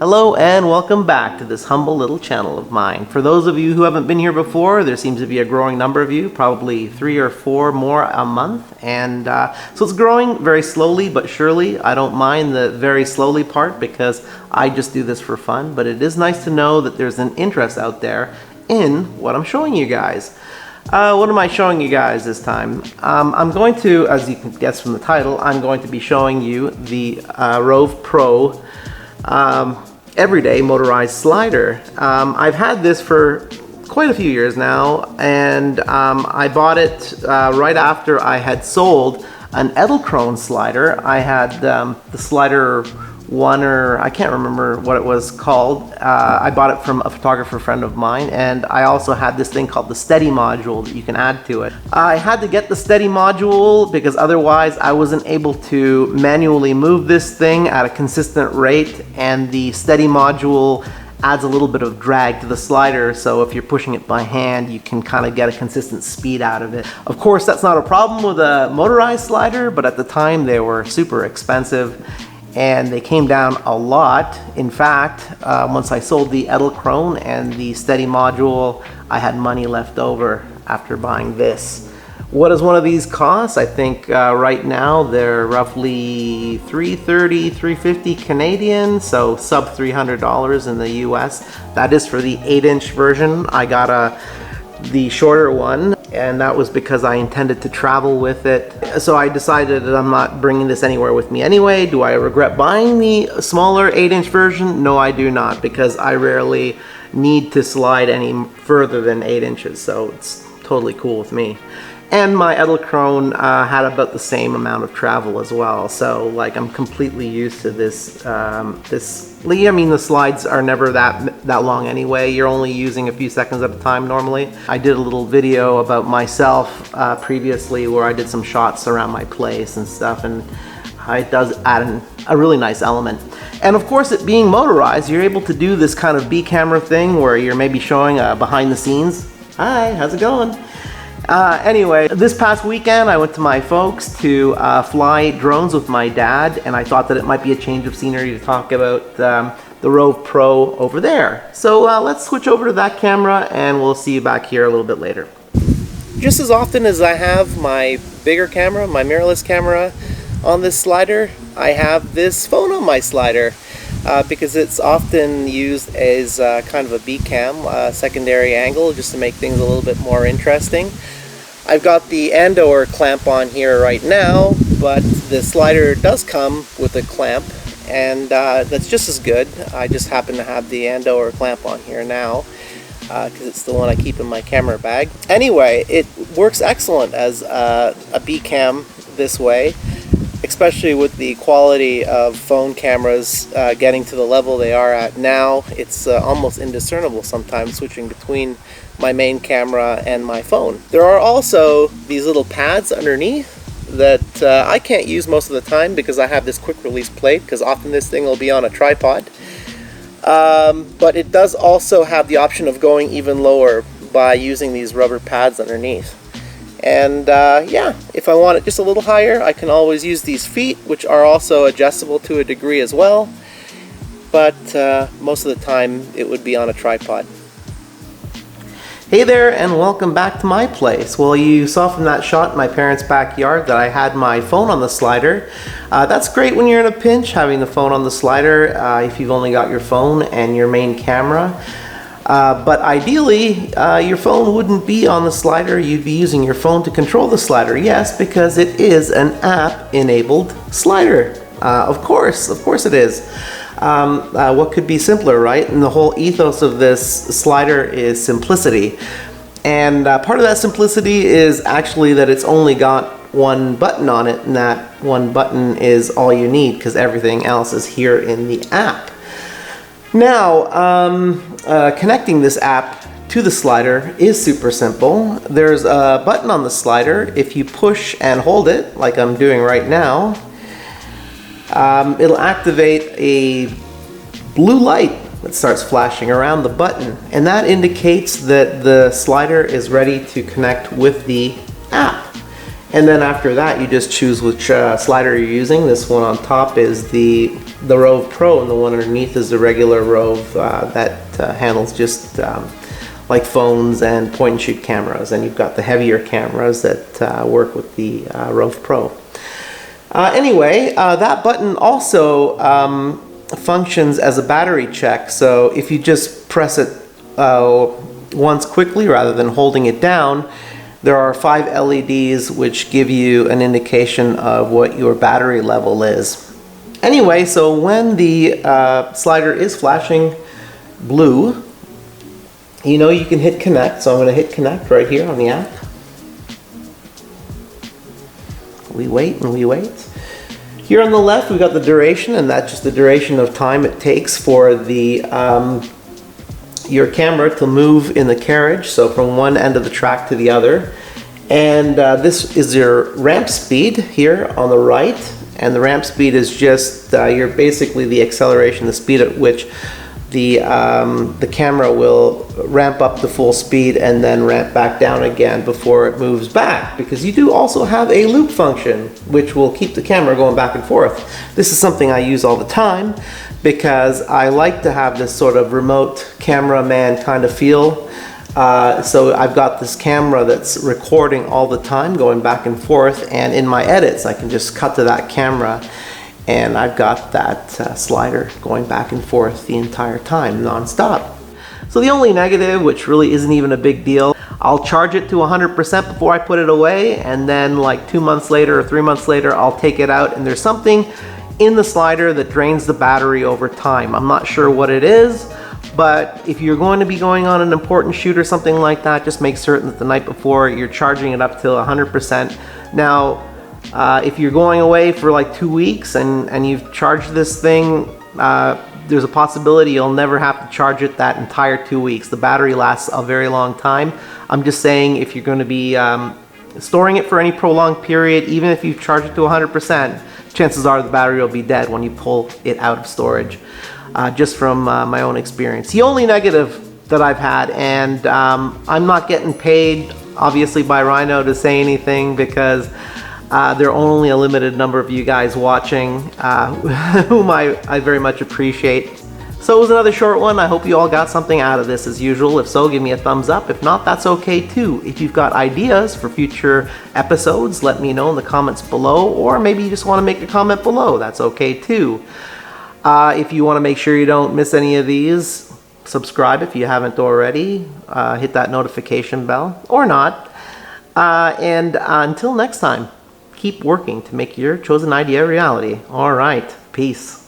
Hello and welcome back to this humble little channel of mine. For those of you who haven't been here before, there seems to be a growing number of you, probably 3 or 4 more a month. And so it's growing very slowly but surely. I don't mind the very slowly part because I just do this for fun, but it is nice to know that there's an interest out there in what I'm showing you guys. What am I showing you guys this time? I'm going to, as you can guess from the title, I'm going to be showing you the Rove Pro everyday motorized slider. I've had this for quite a few years now, and I bought it right after I had sold an Edelkrone slider. I had the slider 1, or I can't remember what it was called. I bought it from a photographer friend of mine, and I also had this thing called the steady module that you can add to it. I had to get the steady module because otherwise I wasn't able to manually move this thing at a consistent rate, and the steady module adds a little bit of drag to the slider, so if you're pushing it by hand you can kind of get a consistent speed out of it. Of course, that's not a problem with a motorized slider, but at the time they were super expensive and they came down a lot. In fact, once I sold the Edelkrone and the steady module, I had money left over after buying this. What does one of these cost? I think right now they're roughly $330, $350 Canadian, so sub $300 in the US. That is for the 8-inch version. I got the shorter one, and that was because I intended to travel with it. So I decided that I'm not bringing this anywhere with me anyway. Do I regret buying the smaller 8-inch version? No, I do not, because I rarely need to slide any further than 8 inches, so it's totally cool with me. And my Edelkrone had about the same amount of travel as well, so like I'm completely used to this. I mean, the slides are never that long anyway. You're only using a few seconds at a time normally. I did a little video about myself previously where I did some shots around my place and stuff, and it does add a really nice element. And of course, it being motorized, you're able to do this kind of B camera thing where you're maybe showing behind the scenes. Hi, how's it going? Anyway, this past weekend I went to my folks to fly drones with my dad, and I thought that it might be a change of scenery to talk about the Rove Pro over there. So let's switch over to that camera and we'll see you back here a little bit later. Just as often as I have my bigger camera, my mirrorless camera on this slider, I have this phone on my slider because it's often used as kind of a B-cam, secondary angle, just to make things a little bit more interesting. I've got the Andover clamp on here right now, but the slider does come with a clamp, and that's just as good. I just happen to have the Andover clamp on here now because it's the one I keep in my camera bag. Anyway, it works excellent as a B-cam this way, especially with the quality of phone cameras getting to the level they are at now. It's almost indiscernible sometimes switching between my main camera and my phone. There are also these little pads underneath that I can't use most of the time because I have this quick release plate, because often this thing will be on a tripod. But it does also have the option of going even lower by using these rubber pads underneath. And yeah, if I want it just a little higher, I can always use these feet, which are also adjustable to a degree as well. But most of the time it would be on a tripod. Hey there, and welcome back to my place. Well, you saw from that shot in my parents' backyard that I had my phone on the slider. That's great when you're in a pinch, having the phone on the slider, if you've only got your phone and your main camera. But ideally, your phone wouldn't be on the slider. You'd be using your phone to control the slider. Yes, because it is an app-enabled slider. Of course it is. What could be simpler, right? And the whole ethos of this slider is simplicity. And part of that simplicity is actually that it's only got one button on it, and that one button is all you need because everything else is here in the app. Now, connecting this app to the slider is super simple. There's a button on the slider. If you push and hold it, like I'm doing right now, it'll activate a blue light that starts flashing around the button, and that indicates that the slider is ready to connect with the app. And then after that, you just choose which slider you're using. This one on top is the the Rove Pro, and the one underneath is the regular Rove that handles just like phones and point and shoot cameras, and you've got the heavier cameras that work with the Rove Pro. Anyway, that button also functions as a battery check, so if you just press it once quickly rather than holding it down, there are 5 LEDs which give you an indication of what your battery level is. Anyway, so when the slider is flashing blue, you know you can hit connect, so I'm going to hit connect right here on the app. We wait and we wait. Here on the left we've got the duration, and that's just the duration of time it takes for the your camera to move in the carriage, so from one end of the track to the other. And this is your ramp speed here on the right, and the ramp speed is just basically the acceleration, the speed at which the camera will ramp up to full speed and then ramp back down again before it moves back, because you do also have a loop function which will keep the camera going back and forth. This is something I use all the time because I like to have this sort of remote cameraman kind of feel. So I've got this camera that's recording all the time, going back and forth, and in my edits I can just cut to that camera and I've got that slider going back and forth the entire time, non-stop. So the only negative, which really isn't even a big deal, I'll charge it to 100% before I put it away, and then like 2 months later or 3 months later I'll take it out and there's something in the slider that drains the battery over time. I'm not sure what it is, but if you're going to be going on an important shoot or something like that, just make certain that the night before you're charging it up to 100%. Now, if you're going away for like 2 weeks and you've charged this thing, there's a possibility you'll never have to charge it that entire 2 weeks. The battery lasts a very long time. I'm just saying, if you're going to be storing it for any prolonged period, even if you charge it to 100%, chances are the battery will be dead when you pull it out of storage. Just from my own experience. The only negative that I've had, and I'm not getting paid obviously by Rhino to say anything, because there are only a limited number of you guys watching, whom I very much appreciate. So it was another short one. I hope you all got something out of this as usual. If so, give me a thumbs up. If not, that's okay too. If you've got ideas for future episodes, let me know in the comments below, or maybe you just want to make a comment below. That's okay too. If you want to make sure you don't miss any of these, subscribe if you haven't already. Hit that notification bell, or not. And until next time, keep working to make your chosen idea a reality. All right, peace.